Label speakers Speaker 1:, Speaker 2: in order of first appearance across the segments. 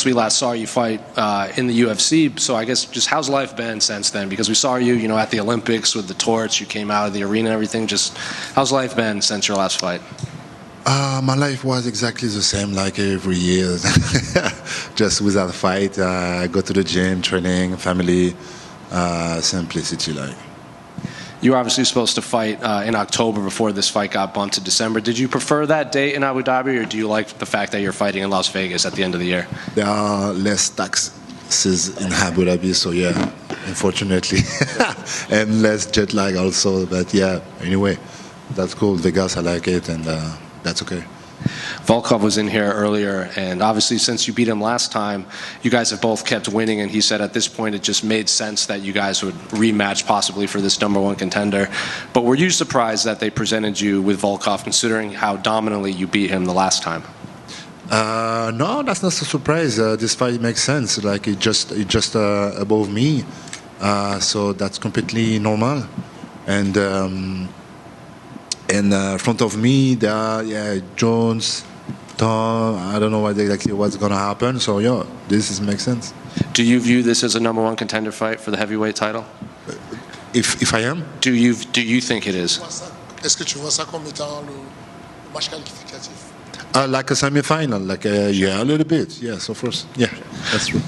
Speaker 1: we last saw you fight in the UFC, so I guess just how's life been since then? Because we saw you, at the Olympics with the torch, you came out of the arena and everything. Just how's life been since your last fight?
Speaker 2: My life was exactly the same like every year, just without a fight. Go to the gym, training, family, simplicity like.
Speaker 1: You were obviously supposed to fight in October before this fight got bumped to December. Did you prefer that date in Abu Dhabi, or do you like the fact that you're fighting in Las Vegas at the end of the year?
Speaker 2: There are less taxes in Abu Dhabi, so yeah, unfortunately. And less jet lag also, but yeah, anyway, that's cool. Vegas, I like it, and that's okay.
Speaker 1: Volkov was in here earlier, and obviously since you beat him last time, you guys have both kept winning, and he said at this point it just made sense that you guys would rematch possibly for this #1 contender. But were you surprised that they presented you with Volkov, considering how dominantly you beat him the last time?
Speaker 2: No, that's not a surprise. This fight makes sense. Like it just above me, so that's completely normal. And in front of me, there are Jones, Tom. I don't know exactly what's gonna happen. So yeah, this makes sense.
Speaker 1: Do you view this as a #1 contender fight for the heavyweight title?
Speaker 2: If I am,
Speaker 1: do you think it is?
Speaker 3: Est-ce que tu vois ça comme étant le match qualificatif?
Speaker 2: Like a semi-final, yeah, a little bit. Yes, of course. Yeah, that's true.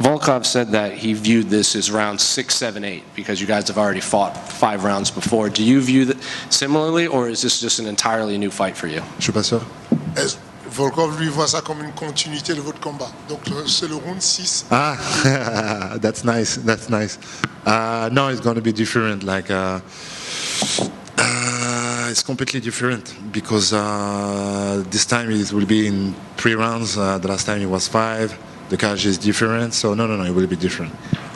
Speaker 1: Volkov said that he viewed this as round 6, 7, 8 because you guys have already fought 5 rounds before. Do you view that similarly, or is this just an entirely new fight for you?
Speaker 2: Je suis pas sûr.
Speaker 3: Volkov lui voit ça comme une continuité de votre combat. Donc c'est le round 6.
Speaker 2: Ah, that's nice. That's nice. No, it's going to be different. It's completely different because this time it will be in 3 rounds. The last time it was 5. The cage is different, so no, it will be different.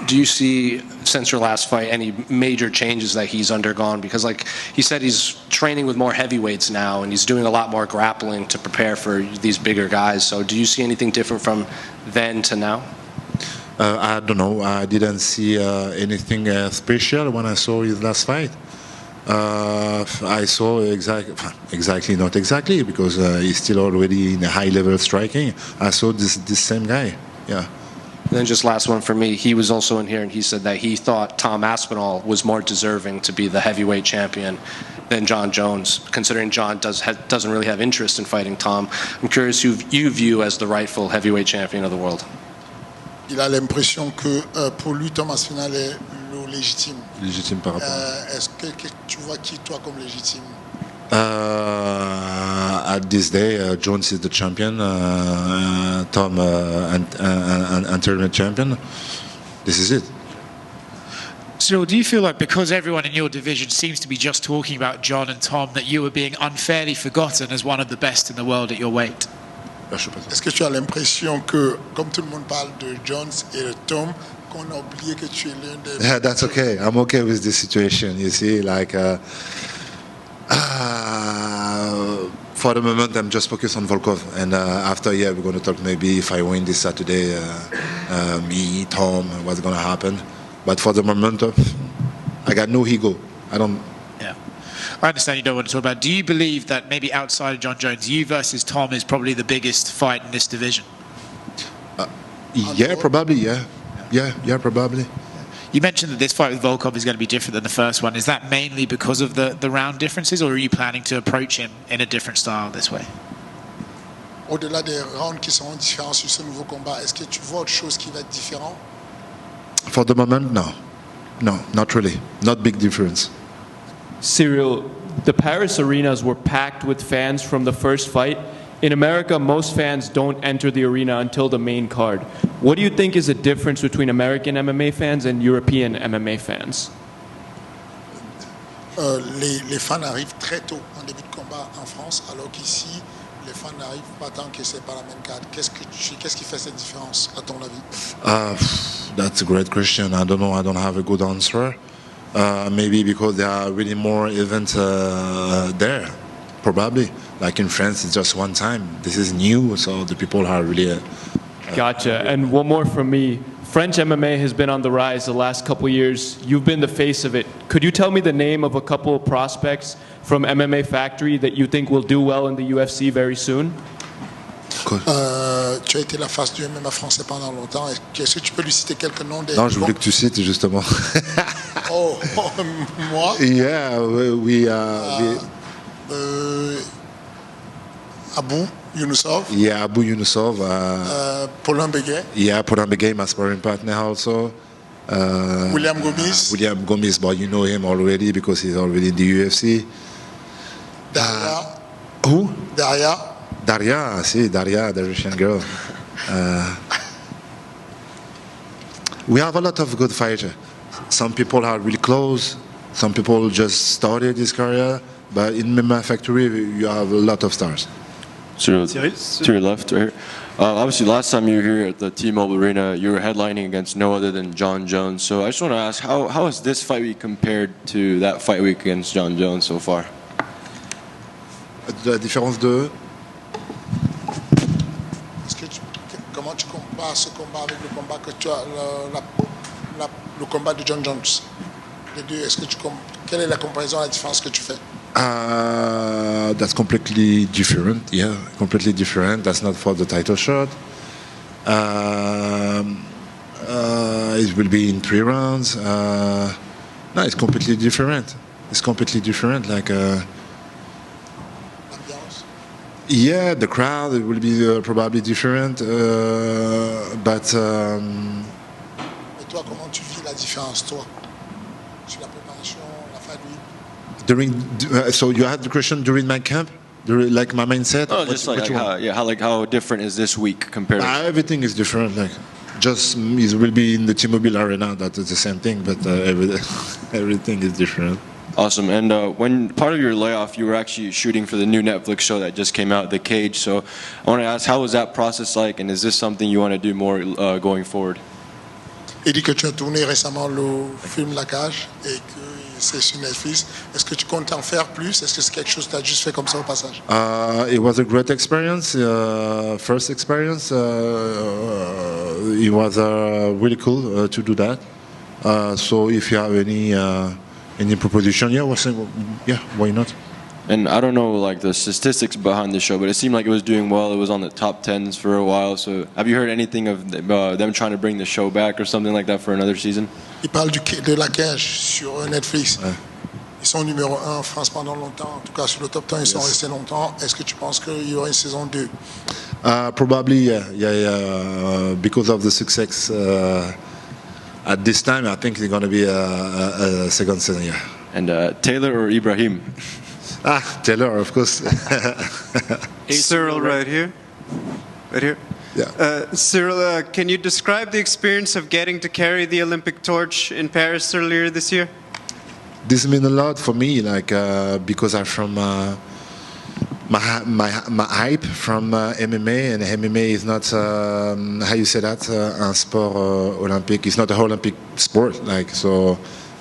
Speaker 1: Do you see, since your last fight, any major changes that he's undergone? Because like he said, he's training with more heavyweights now, and he's doing a lot more grappling to prepare for these bigger guys. So do you see anything different from then to now?
Speaker 2: I don't know. I didn't see anything special when I saw his last fight. I saw exactly, not exactly, because he's still already in a high-level striking. I saw this same guy, yeah.
Speaker 1: And then just last one for me, he was also in here, and he said that he thought Tom Aspinall was more deserving to be the heavyweight champion than John Jones, considering John doesn't really have interest in fighting Tom. I'm curious who you view as the rightful heavyweight champion of the world.
Speaker 3: Il a l'impression que pour lui, Tom Aspinall est légitime.
Speaker 2: Légitime par rapport.
Speaker 3: Est-ce que tu vois qui, toi, comme légitime?
Speaker 2: At this day, Jones is the champion, Tom interim champion. This is it.
Speaker 4: Ciryl, do you feel like because everyone in your division seems to be just talking about John and Tom, that you were being unfairly forgotten as one of the best in the world at your weight?
Speaker 3: Est-ce que tu as l'impression que, comme tout le monde parle de Jones et de Tom, qu'on a oublié que tu es l'un des...
Speaker 2: Yeah, that's okay. I'm okay with this situation. You see, for the moment, I'm just focused on Volkov. And after, we're going to talk maybe if I win this Saturday, me, Tom, what's going to happen. But for the moment, I got no ego.
Speaker 4: Yeah. I understand you don't want to talk about it. Do you believe that maybe outside of John Jones, you versus Tom is probably the biggest fight in this division?
Speaker 2: Yeah, probably, yeah. Yeah, probably.
Speaker 4: You mentioned that this fight with Volkov is going to be different than the first one. Is that mainly because of the round differences, or are you planning to approach him in a different style this way?
Speaker 3: Au-delà des rounds qui seront différents sur ce nouveau combat, est-ce que tu vois autre chose qui va être différent?
Speaker 2: For the moment, no. No, not really. Not big difference.
Speaker 5: Ciryl, the Paris arenas were packed with fans from the first fight. In America, most fans don't enter the arena until the main card. What do you think is the difference between American MMA fans and European MMA fans?
Speaker 3: Les fans arrivent très tôt en début de combat en France, alors qu'ici, les fans n'arrivent pas tant que c'est pas la même carte. Qu'est-ce qui fait cette différence, à ton avis?
Speaker 2: That's a great question. I don't know. I don't have a good answer. Maybe because there are really more events there, probably. Like in France, it's just one time. This is new, so the people are really...
Speaker 5: Gotcha. And one more from me. French MMA has been on the rise the last couple years. You've been the face of it. Could you tell me the name of a couple of prospects from MMA Factory that you think will do well in the UFC very soon?
Speaker 2: Quoi?
Speaker 3: Tu as été la face du MMA français pendant longtemps. Est-ce que tu peux lui citer quelques noms des...
Speaker 2: Non, je voulais que tu cites justement.
Speaker 3: Oh, moi
Speaker 2: Yeah,
Speaker 3: Abou Younusov,
Speaker 2: yeah, Abu Yunusov.
Speaker 3: Paulin Béguet,
Speaker 2: Yeah, Paulin Begay, my sparring partner also.
Speaker 3: William Gomis,
Speaker 2: William Gomez, but you know him already because he's already in the UFC.
Speaker 3: Daria,
Speaker 2: Who?
Speaker 3: Daria.
Speaker 2: Daria, the Russian girl. We have a lot of good fighters. Some people are really close. Some people just started this career. But in MMA Factory, you have a lot of stars.
Speaker 5: Ciryl, to your left, right here. Obviously, last time you were here at the T-Mobile Arena, you were headlining against no other than John Jones. So I just want to ask, how has this fight week compared to that fight week against John Jones so far?
Speaker 2: La différence de...
Speaker 3: Comment tu compares ce combat avec le combat que tu as, le combat de John Jones? Les deux, quelle est la comparaison, la différence que tu fais?
Speaker 2: That's completely different. Yeah, completely different. That's not for the title shot. It will be in 3 rounds. No, it's completely different. It's completely different. Like, yeah, the crowd, it will be probably different. But.
Speaker 3: Et toi, comment tu vis la différence, toi, sur la préparation, la fight week?
Speaker 2: So you had the question during my camp, like my mindset.
Speaker 5: Oh, just how different is this week compared?
Speaker 2: Everything is different. Like, just it will be in the T-Mobile Arena. That is the same thing, but everything is different.
Speaker 5: Awesome. And when part of your layoff, you were actually shooting for the new Netflix show that just came out, The Cage. So I want to ask, how was that process like, and is this something you want to do more going forward?
Speaker 3: Il dit que tu as tourné récemment le film La Cage et que c'est sur Netflix. Est-ce que tu comptes en faire plus? Est-ce que c'est quelque chose que tu as juste fait comme ça au passage?
Speaker 2: It was a great experience, first experience. It was really cool to do that. So if you have any proposition, yeah, why not?
Speaker 5: And I don't know like the statistics behind the show, but it seemed like it was doing well. It was on the top 10s for a while. So have you heard anything of them trying to bring the show back or something like that for another season?
Speaker 3: Il parle de La Cage sur Netflix. Ouais. Ils sont numéro 1 en France pendant longtemps. En tout cas, sur le top 10, ils sont restés longtemps. Est-ce que tu penses qu'il y aura une saison 2?
Speaker 2: Probably, yeah. Because of the success at this time, I think it's going to be a second season, yeah.
Speaker 5: And Taylor or Ibrahim?
Speaker 2: Taylor, of course.
Speaker 6: Ciryl, right here. Right here.
Speaker 2: Yeah.
Speaker 6: Ciryl, can you describe the experience of getting to carry the Olympic torch in Paris earlier this year?
Speaker 2: This means a lot for me, like because I'm from my hype from MMA, and MMA is not how you say that un sport olympique. It's not an Olympic sport, like so.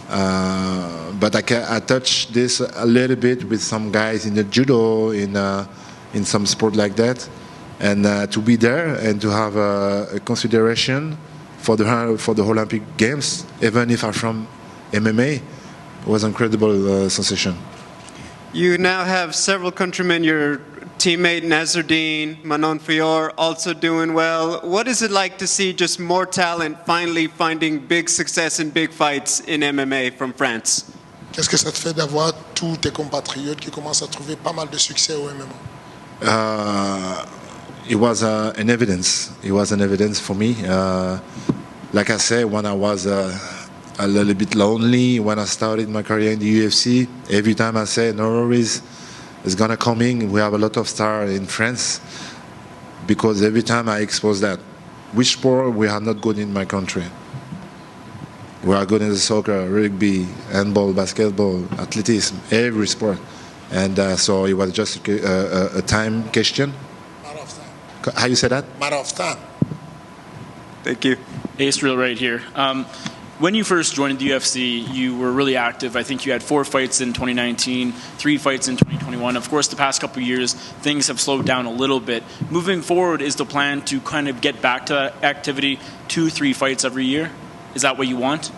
Speaker 2: But I touch this a little bit with some guys in the judo, in some sport like that, and to be there and to have a consideration for the Olympic Games, even if I'm from MMA, was an incredible sensation.
Speaker 6: You now have several countrymen. Your teammate Nasruddin, Manon Fior, also doing well. What is it like to see just more talent finally finding big success in big fights in MMA from France?
Speaker 3: Qu'est-ce que ça te fait d'avoir tous tes compatriotes qui commencent à trouver pas mal de succès au MMA?
Speaker 2: It was an evidence. It was an evidence for me. Like I said, when I was a little bit lonely, when I started my career in the UFC, every time I said, no worries, it's gonna come in. We have a lot of stars in France, because every time I expose that, which sport we are not good in my country. We are good in the soccer, rugby, handball, basketball, athleticism, every sport. And so it was just a time question.
Speaker 3: Matter of time.
Speaker 2: How you say that?
Speaker 3: Matter of time.
Speaker 6: Thank you.
Speaker 7: Ciryl right here. When you first joined the UFC, you were really active. I think you had 4 fights in 2019, 3 fights in 2021. Of course, the past couple of years, things have slowed down a little bit. Moving forward, is the plan to kind of get back to that activity, 2-3 fights every year? Is that what you want?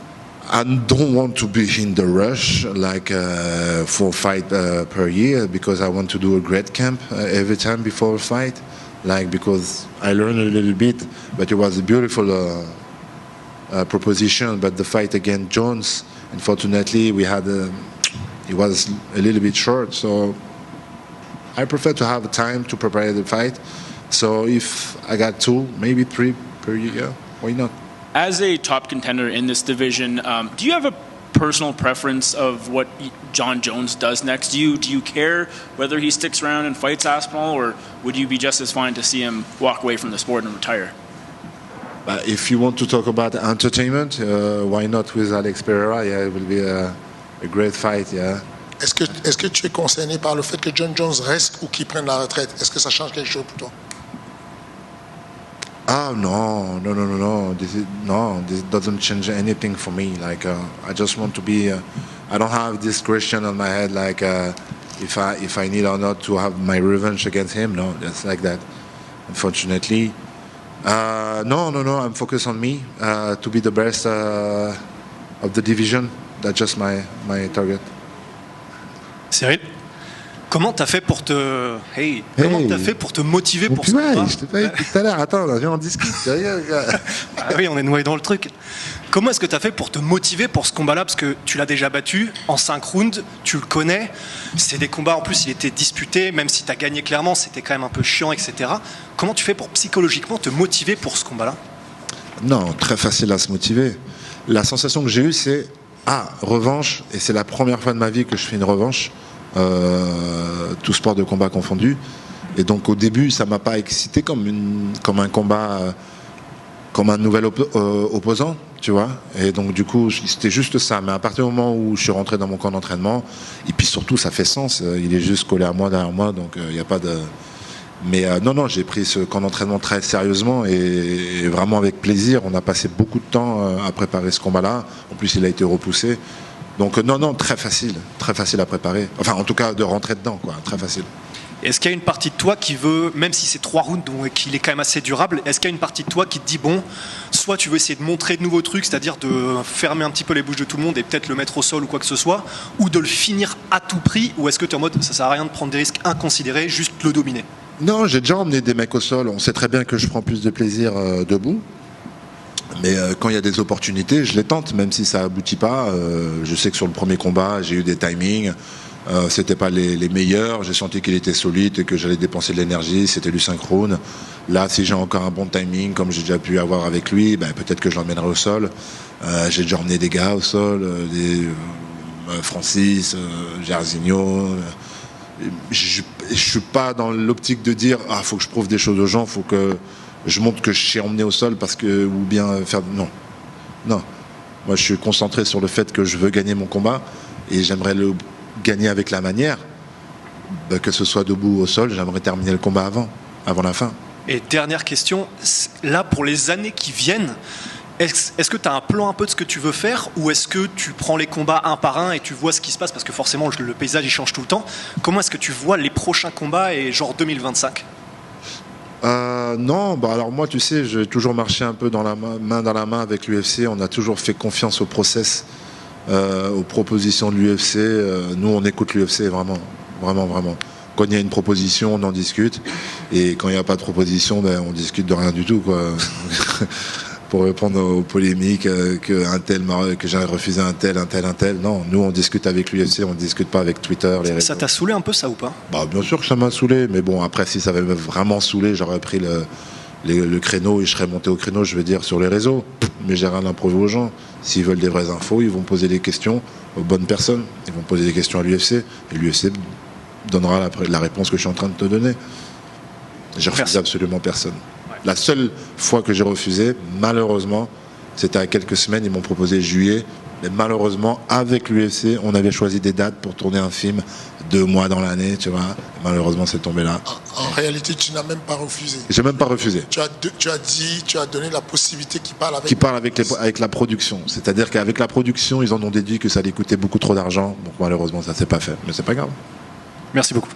Speaker 2: I don't want to be in the rush, like 4 fights per year, because I want to do a great camp every time before a fight. like because I learned a little bit, but it was a beautiful proposition. But the fight against Jones, unfortunately, it was a little bit short. So I prefer to have time to prepare the fight. So if I got 2, maybe 3 per year, why not?
Speaker 7: As a top contender in this division, do you have a personal preference of what John Jones does next? Do you care whether he sticks around and fights Aspinall, or would you be just as fine to see him walk away from the sport and retire?
Speaker 2: If you want to talk about entertainment, why not with Alex Pereira? Yeah, it will be a great fight. Yeah.
Speaker 3: Est-ce que tu es concerné par le fait que John Jones reste ou qu'il prenne la retraite? Est-ce que ça change quelque chose pour toi?
Speaker 2: No. This doesn't change anything for me. Like I just want to be. I don't have this question on my head. Like if I need or not to have my revenge against him. No, that's like that. Unfortunately, no. I'm focused on me to be the best of the division. That's just my target.
Speaker 8: Ciryl, comment t'as fait pour te motiver pour ce combat?
Speaker 2: Je t'ai pas dit tout à l'heure. Attends, viens on discute.
Speaker 8: Ah oui, on est noyé dans le truc. Comment est-ce que tu as fait pour te motiver pour ce combat-là? Parce que tu l'as déjà battu en 5 rounds, tu le connais. C'est des combats, en plus, il était disputé, même si tu as gagné clairement, c'était quand même un peu chiant, etc. Comment tu fais pour psychologiquement te motiver pour ce combat-là?
Speaker 2: Non, très facile à se motiver. La sensation que j'ai eue, c'est revanche, et c'est la première fois de ma vie que je fais une revanche, tout sport de combat confondu. Et donc au début, ça m'a pas excité comme un combat, comme un nouvel opposant, tu vois. Et donc du coup, c'était juste ça. Mais à partir du moment où je suis rentré dans mon camp d'entraînement, et puis surtout, ça fait sens. Il est juste collé à moi, derrière moi, donc il n'y a pas de. Mais non, j'ai pris ce camp d'entraînement très sérieusement et vraiment avec plaisir. On a passé beaucoup de temps à préparer ce combat-là. En plus, il a été repoussé. Donc non, très facile à préparer. Enfin, en tout cas, de rentrer dedans, quoi, très facile.
Speaker 8: Est-ce qu'il y a une partie de toi qui veut, même si c'est 3 rounds, donc qu'il est quand même assez durable, est-ce qu'il y a une partie de toi qui te dit, bon, soit tu veux essayer de montrer de nouveaux trucs, c'est-à-dire de fermer un petit peu les bouches de tout le monde et peut-être le mettre au sol ou quoi que ce soit, ou de le finir à tout prix, ou est-ce que tu es en mode, ça sert à rien de prendre des risques inconsidérés, juste le dominer?
Speaker 2: Non, j'ai déjà emmené des mecs au sol. On sait très bien que je prends plus de plaisir debout. Mais quand il y a des opportunités, je les tente, même si ça aboutit pas. Je sais que sur le premier combat, j'ai eu des timings. C'était pas les meilleurs. J'ai senti qu'il était solide et que j'allais dépenser de l'énergie. C'était du synchrone. Là, si j'ai encore un bon timing, comme j'ai déjà pu avoir avec lui, peut-être que je l'emmènerai au sol. J'ai déjà emmené des gars au sol, Francis, Jairzinho. Je suis pas dans l'optique de dire faut que je prouve des choses aux gens, faut que je montre que je suis emmené au sol parce que ou bien faire non. Moi je suis concentré sur le fait que je veux gagner mon combat et j'aimerais le gagner avec la manière, que ce soit debout ou au sol. J'aimerais terminer le combat avant la fin.
Speaker 8: Et dernière question, là pour les années qui viennent, est-ce que tu as un plan un peu de ce que tu veux faire, ou est-ce que tu prends les combats un par un et tu vois ce qui se passe, parce que forcément le paysage il change tout le temps? Comment est-ce que tu vois les prochains combats et genre 2025?
Speaker 2: Non, alors moi tu sais, j'ai toujours marché un peu main dans la main avec l'UFC. On a toujours fait confiance au process, aux propositions de l'UFC. Nous on écoute l'UFC vraiment. Quand il y a une proposition, on en discute, et quand il n'y a pas de proposition, on discute de rien du tout, quoi. Pour répondre aux polémiques, que j'ai refusé un tel. Non, nous on discute avec l'UFC, on ne discute pas avec Twitter, les réseaux.
Speaker 8: Ça t'a saoulé un peu, ça, ou pas?
Speaker 2: Bien sûr que ça m'a saoulé, mais bon, après si ça avait vraiment saoulé, j'aurais pris le créneau et je serais monté au créneau, je veux dire, sur les réseaux. Mais j'ai rien à prouver aux gens. S'ils veulent des vraies infos, ils vont poser des questions aux bonnes personnes. Ils vont poser des questions à l'UFC, et l'UFC donnera la réponse que je suis en train de te donner. J'ai refusé absolument personne. La seule fois que j'ai refusé, malheureusement, c'était à quelques semaines, ils m'ont proposé juillet, mais malheureusement, avec l'UFC, on avait choisi des dates pour tourner un film 2 mois dans l'année, tu vois. Malheureusement, c'est tombé là.
Speaker 3: En réalité, tu n'as même pas refusé.
Speaker 2: J'ai même pas refusé.
Speaker 3: Tu as donné la possibilité qu'ils parlent avec...
Speaker 2: Qui parle avec la production. C'est-à-dire qu'avec la production, ils en ont déduit que ça allait coûter beaucoup trop d'argent. Donc malheureusement, ça s'est pas fait. Mais c'est pas grave.
Speaker 8: Merci beaucoup.